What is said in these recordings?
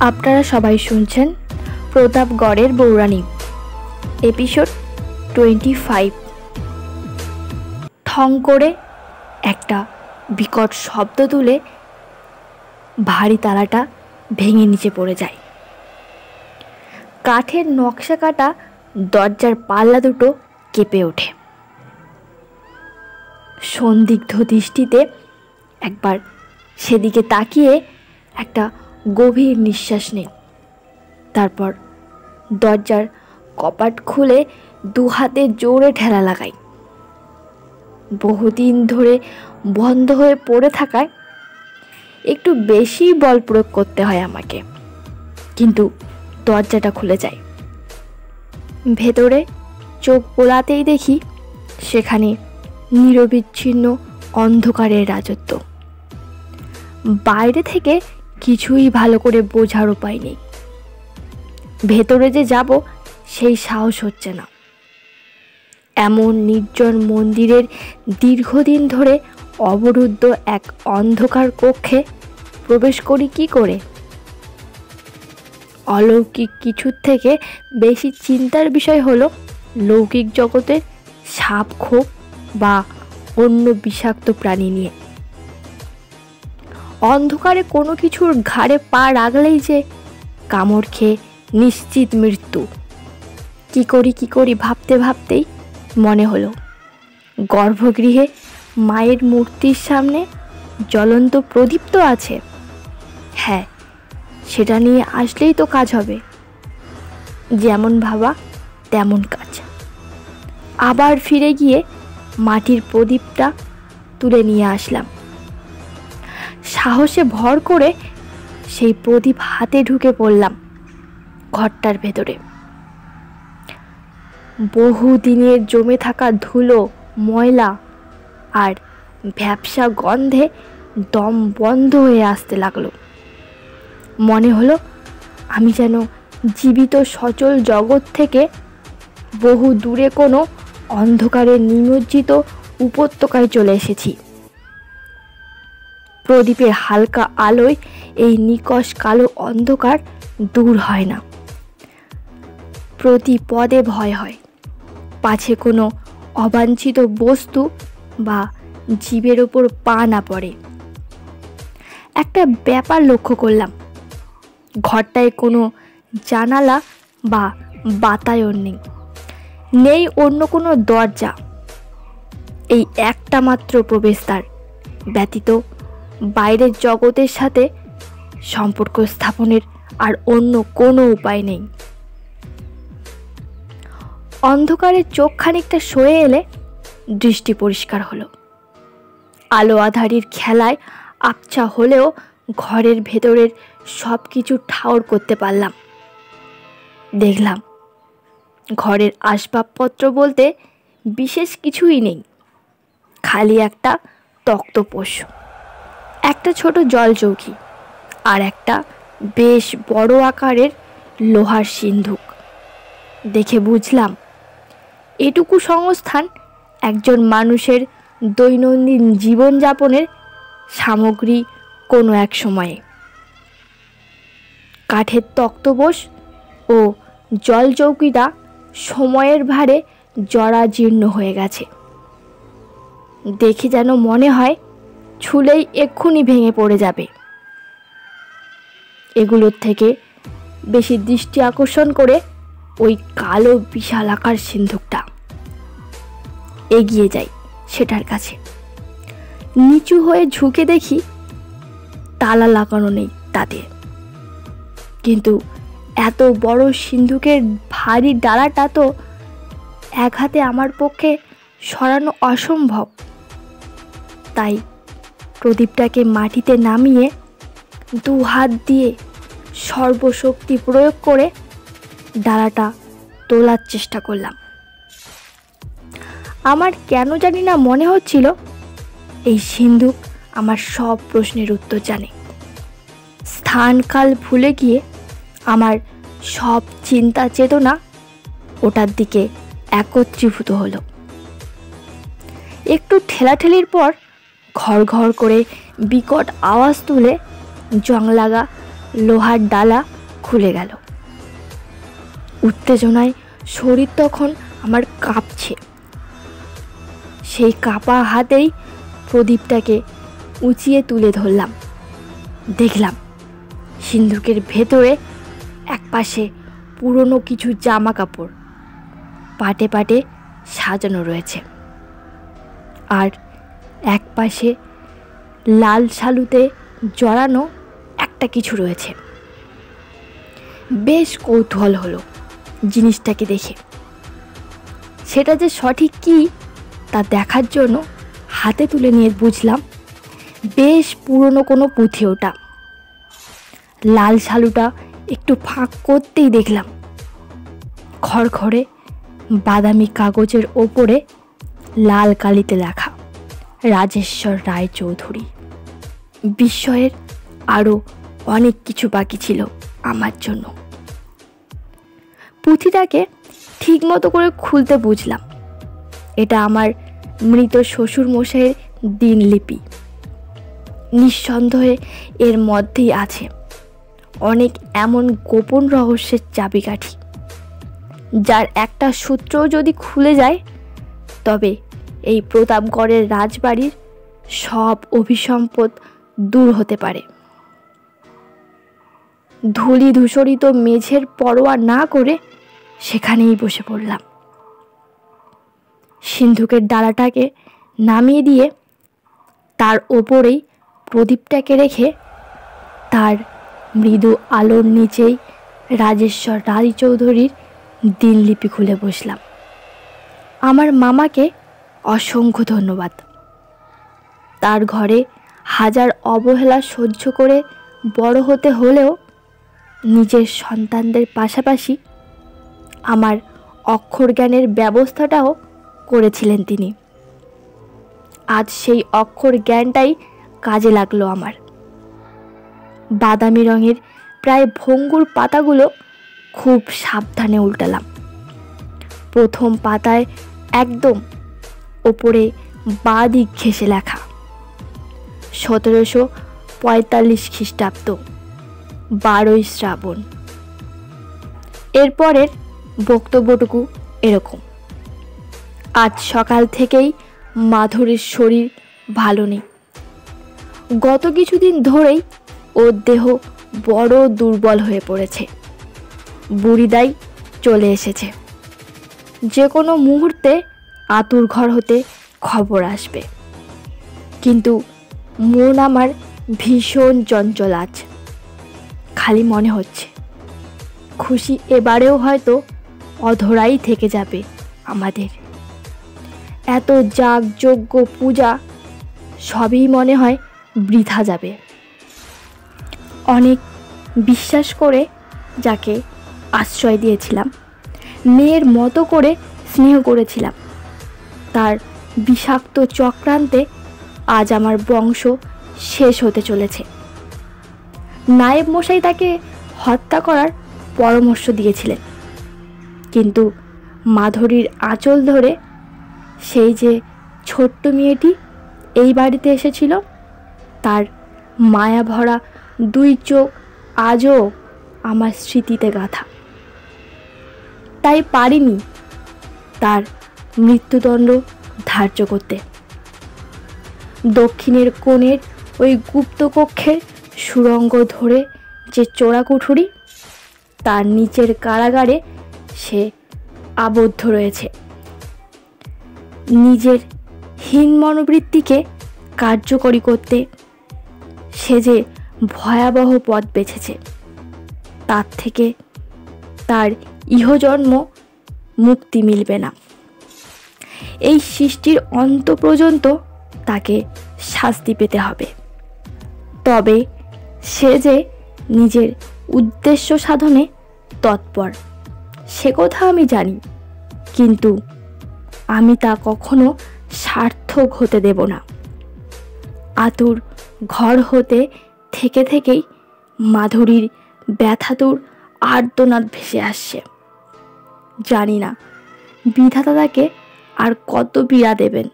আপনারা সবাই শুনছেন প্রতাপগড়ের বৌরানী, এপিসোড 25। ঠং করে একটা বিকট শব্দ তুলে ভারী তালাটা ভেঙে নিচে পড়ে যায়। কাঠের নকশা কাটা দরজার পাল্লা দুটো কেঁপে ওঠে। সন্দিগ্ধ দৃষ্টিতে একবার সেদিকে তাকিয়ে একটা গভীর নিঃশ্বাস নেই। তারপর দরজার কপাট খুলে দু হাতে জোরে ঠেলা লাগাই। বহুদিন ধরে বন্ধ হয়ে পড়ে থাকায় একটু বেশি বল প্রয়োগ করতে হয় আমাকে, কিন্তু দরজাটা খুলে যায়। ভেতরে চোখ বোলাতেই দেখি সেখানে নিরবিচ্ছিন্ন অন্ধকারের রাজত্ব। বাইরে থেকে কিছুই ভালো করে বোঝার উপায় নেই। ভেতরে যে যাব সেই সাহস হচ্ছে না। এমন নির্জন মন্দিরের দীর্ঘদিন ধরে অবরুদ্ধ এক অন্ধকার কক্ষে প্রবেশ করি কি করে? অলৌকিক কিছুর থেকে বেশি চিন্তার বিষয় হলো লৌকিক জগতের সাপ খোপ বা অন্য বিষাক্ত প্রাণী নিয়ে। অন্ধকারে কোনো কিছুর ঘাড়ে পা রাখলেই যে কামড় খেয়ে নিশ্চিত মৃত্যু। কি করি ভাবতে ভাবতেই মনে হলো গর্ভগৃহে মায়ের মূর্তির সামনে জ্বলন্ত প্রদীপ তো আছে। হ্যাঁ, সেটা নিয়ে আসলেই তো কাজ হবে। যেমন ভাবা তেমন কাজ। আবার ফিরে গিয়ে মাটির প্রদীপটা তুলে নিয়ে আসলাম। সাহসে ভর করে সেই প্রদীপ হাতে ঢুকে পড়লাম ঘরটার ভেতরে। বহুদিনের জমে থাকা ধুলো, ময়লা আর ভ্যাপসা গন্ধে দম বন্ধ হয়ে আসতে লাগলো। মনে হলো আমি যেন জীবিত সচল জগৎ থেকে বহু দূরে কোনো অন্ধকারে নিমজ্জিত উপত্যকায় চলে এসেছি। প্রদীপের হালকা আলোয় এই নিকষ কালো অন্ধকার দূর হয় না। প্রতি পদে ভয় হয়, পাছে কোনো অবাঞ্ছিত বস্তু বা জীবের ওপর পা না পড়ে। একটা ব্যাপার লক্ষ্য করলাম, ঘরটায় কোনো জানালা বা বাতায়ন নেই, নেই অন্য কোনো দরজা। এই একটা মাত্র প্রবেশদ্বার ব্যতীত বাইরের জগতের সাথে সম্পর্ক স্থাপনের আর অন্য কোনো উপায় নেই। অন্ধকারে চোখ খানিকটা সয়ে এলে দৃষ্টি পরিষ্কার হলো। আলো আঁধারির খেলায় আবছা হলেও ঘরের ভেতরের সব কিছু ঠাউর করতে পারলাম। দেখলাম ঘরের আসবাবপত্র বলতে বিশেষ কিছুই নেই, খালি একটা তক্তপোষ, একটা ছোট জল চৌকি আর একটা বেশ বড় আকারের লোহার সিন্ধুক। দেখে বুঝলাম এটুকু সংস্থান একজন মানুষের দৈনন্দিন জীবনযাপনের সামগ্রী কোনো এক সময়ে। কাঠের তক্তপোষ ও জল চৌকিটা সময়ের ভারে জরাজীর্ণ হয়ে গেছে। দেখে যেন মনে হয় ছুলেই এক্ষুনি ভেঙে পড়ে যাবে। এগুলোর থেকে বেশি দৃষ্টি আকর্ষণ করে ওই কালো বিশালাকার সিন্ধুকটা। এগিয়ে যাই সেটার কাছে। নিচু হয়ে ঝুঁকে দেখি তালা লাগানো নেই তাতে, কিন্তু এত বড় সিন্ধুকের ভারী ডালাটা তো এক হাতে আমার পক্ষে সরানো অসম্ভব। তাই প্রদীপটাকে মাটিতে নামিয়ে দু হাত দিয়ে সর্বশক্তি প্রয়োগ করে ডালাটা তোলার চেষ্টা করলাম। আমার কেন জানি না মনে হচ্ছিল এই সিন্ধুক আমার সব প্রশ্নের উত্তর জানে। স্থানকাল ভুলে গিয়ে আমার সব চিন্তা চেতনা ওটার দিকে একত্রীভূত হলো। একটু ঠেলাঠেলির পর ঘর ঘর করে বিকট আওয়াজ তুলে জং লাগা লোহার ডালা খুলে গেল। উত্তেজনায় শরীর তখন আমার কাঁপছে। সেই কাঁপা হাতেই প্রদীপটাকে উঁচিয়ে তুলে ধরলাম। দেখলাম সিন্ধুকের ভেতরে একপাশে পুরনো কিছু জামা কাপড় পাটে পাটে সাজানো রয়েছে, আর একপাশে লাল শালুতে জড়ানো একটা কিছু রয়েছে। বেশ কৌতূহল হলো জিনিসটাকে দেখে। সেটা যে সঠিক কি তা দেখার জন্য হাতে তুলে নিয়ে বুঝলাম বেশ পুরনো কোনো পুঁথি ওটা। লাল শালুটা একটু ফাঁক করতেই দেখলাম খড়খড়ে বাদামি কাগজের ওপরে লাল কালিতে লেখা রাজেশ্বর রায়চৌধুরী। বিস্ময়ের আরও অনেক কিছু বাকি ছিল আমার জন্য। পুঁথিটাকে ঠিক মতো করে খুলতে বুঝলাম এটা আমার মৃত শ্বশুর মশাইয়ের দিনলিপি। নিঃসন্দেহে এর মধ্যেই আছে অনেক এমন গোপন রহস্যের চাবিকাঠি, যার একটা সূত্রও যদি খুলে যায় তবে এই প্রতাপগড়ের রাজবাড়ির সব অভিসম্পদ দূর হতে পারে। ধূলি ধূসরিত মেঝের পরোয়া না করে সেখানেই বসে পড়লাম। সিন্ধুকের ডালাটাকে নামিয়ে দিয়ে তার ওপরেই প্রদীপটাকে রেখে তার মৃদু আলোর নিচেই রাজেশ্বর রায়চৌধুরীর দিনলিপি খুলে বসলাম। আমার মামাকে অসংখ্য ধন্যবাদ। তার ঘরে হাজার অবহেলা সহ্য করে বড় হতে হলেও নিজের সন্তানদের পাশাপাশি আমার অক্ষর জ্ঞানের ব্যবস্থাটাও করেছিলেন তিনি। আজ সেই অক্ষর জ্ঞানটাই কাজে লাগলো আমার। বাদামি রঙের প্রায় ভঙ্গুর পাতাগুলো খুব সাবধানে উল্টালাম। প্রথম পাতায় একদম ওপরে বাঁ দিক ঘেঁষে লেখা 1745 খ্রিস্টাব্দ 12ই শ্রাবণ। এরপরের বক্তব্যটুকু এরকম: আজ সকাল থেকেই মাধুরীর শরীর ভালো নেই। গত কিছুদিন ধরেই ওর দেহ বড় দুর্বল হয়ে পড়েছে। বুড়িদাই চলে এসেছে। যে কোনো মুহূর্তে আতুর ঘর হতে খবর আসবে। কিন্তু মন আমার ভীষণ চঞ্চল আজ। খালি মনে হচ্ছে খুশি এবারেও হয়তো অধরাই থেকে যাবে আমাদের। এত যাগযজ্ঞ পূজা সবই মনে হয় বৃথা যাবে। অনেক বিশ্বাস করে যাকে আশ্রয় দিয়েছিলাম, মেয়ের মতো করে স্নেহ করেছিলাম, তার বিষাক্ত চক্রান্তে আজ আমার বংশ শেষ হতে চলেছে। নায়েব মশাই তাকে হত্যা করার পরামর্শ দিয়েছিলেন, কিন্তু মাধুরীর আঁচল ধরে সেই যে ছোট্ট মেয়েটি এই বাড়িতে এসেছিল, তার মায়া ভরা দুই চোখ আজও আমার স্মৃতিতে গাঁথা। তাই পারিনি তার মৃত্যুদণ্ড ধার্য করতে। দক্ষিণের কোণের ওই গুপ্ত কক্ষের সুড়ঙ্গ ধরে যে চোরা কুঠুরি, তার নিচের কারাগারে সে আবদ্ধ রয়েছে। নিজের হীন মনোবৃত্তিকে কার্যকরী করতে সে যে ভয়াবহ পথ বেছেছে, তার থেকে তার ইহজন্ম মুক্তি মিলবে না। এই সৃষ্টির অন্ত পর্যন্ত তাকে শাস্তি পেতে হবে। তবে সে যে নিজের উদ্দেশ্য সাধনে তৎপর সে কথা আমি জানি, কিন্তু আমি তা কখনো সার্থক হতে দেব না। আতুর ঘর হতে থেকে থেকেই মাধুরীর ব্যথাতুর আর্তনাদ ভেসে আসছে। জানি না বিধাতা তাকে আর কত পীড়া দেবেন।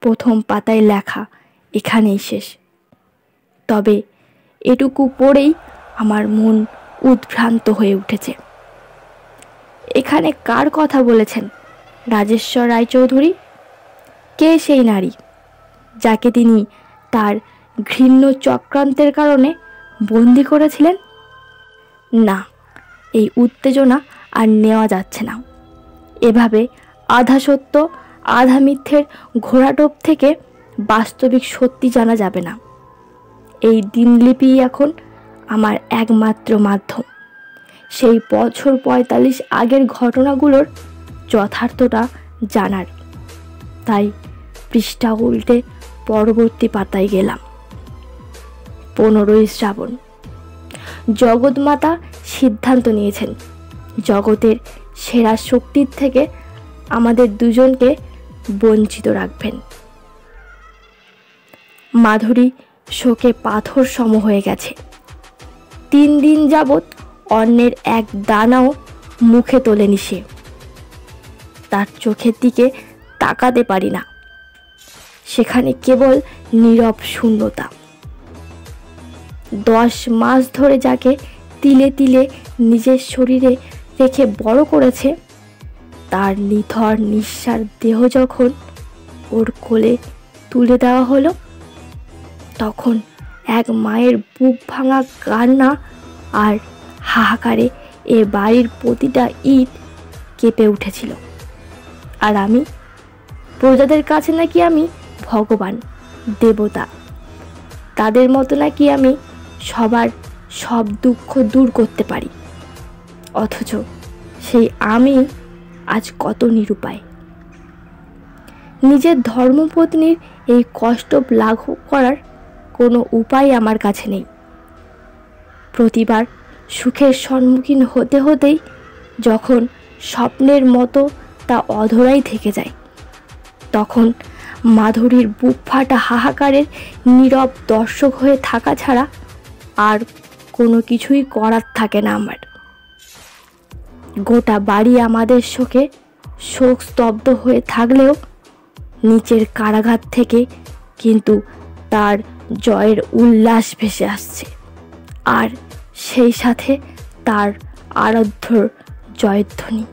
প্রথম পাতায় লেখা এখানেই শেষ। তবে এটুকু পড়েই আমার মন উদ্ভ্রান্ত হয়ে উঠেছে। এখানে কার কথা বলেছেন রাজেশ্বর রায়চৌধুরী? কে সেই নারী যাকে তিনি তার ঘৃণ্য চক্রান্তের কারণে বন্দি করেছিলেন? না, এই উত্তেজনা আর নেওয়া যাচ্ছে না। এভাবে আধা সত্য আধা মিথ্যের ঘোরাটোপ থেকে বাস্তবিক সত্যি জানা যাবে না। এই দিনলিপি এখন আমার একমাত্র মাধ্যম সেই বছর ৪৫ আগের ঘটনাগুলোর যথার্থটা জানার। তাই পৃষ্ঠা উল্টে পরবর্তী পাতায় গেলাম। 15ই শ্রাবণ। জগৎমাতা সিদ্ধান্ত নিয়েছেন জগতের সেরা শক্তির থেকে আমাদের দুজনকে বঞ্চিত রাখবেন। মাধুরী শোকে পাথর সম হয়ে গেছে। 3 দিন যাবৎ অন্যের এক দানাও মুখে তোলেনি সে। তার চোখের দিকে তাকাতে পারি না, সেখানে কেবল নীরব শূন্যতা। 10 মাস ধরে যাকে তিলে তিলে নিজের শরীরে রেখে বড় করেছে, তার নিথর নিঃসার দেহ যখন ওর কোলে তুলে দেওয়া হলো, তখন এক মায়ের বুক ভাঙা কান্না আর হাহাকারে এ বাড়ির প্রতিটা ইট কেঁপে উঠেছিল। আর আমি প্রজাদের কাছে নাকি আমি ভগবান, দেবতা। তাদের মতো নাকি আমি সবার সব দুঃখ দূর করতে পারি। অথচ সেই আমি আজ কত নিরুপায়। নিজের ধর্মপত্নীর এই কষ্ট লাঘব করার কোনো উপায় আমার কাছে নেই। প্রতিবার সুখের সম্মুখীন হতে হতেই যখন স্বপ্নের মতো তা অধরাই থেকে যায়, তখন মাধুরীর বুক ফাটা হাহাকারের নীরব দর্শক হয়ে থাকা ছাড়া আর কোনো কিছুই করার থাকে না আমার। গোটা বাড়ি আমাদের শোকে শোক স্তব্ধ হয়ে থাকলেও নিচের কারাগার থেকে কিন্তু তার জয়ের উল্লাস ভেসে আসছে, আর সেই সাথে তার আরাধ্যর জয়ধ্বনি।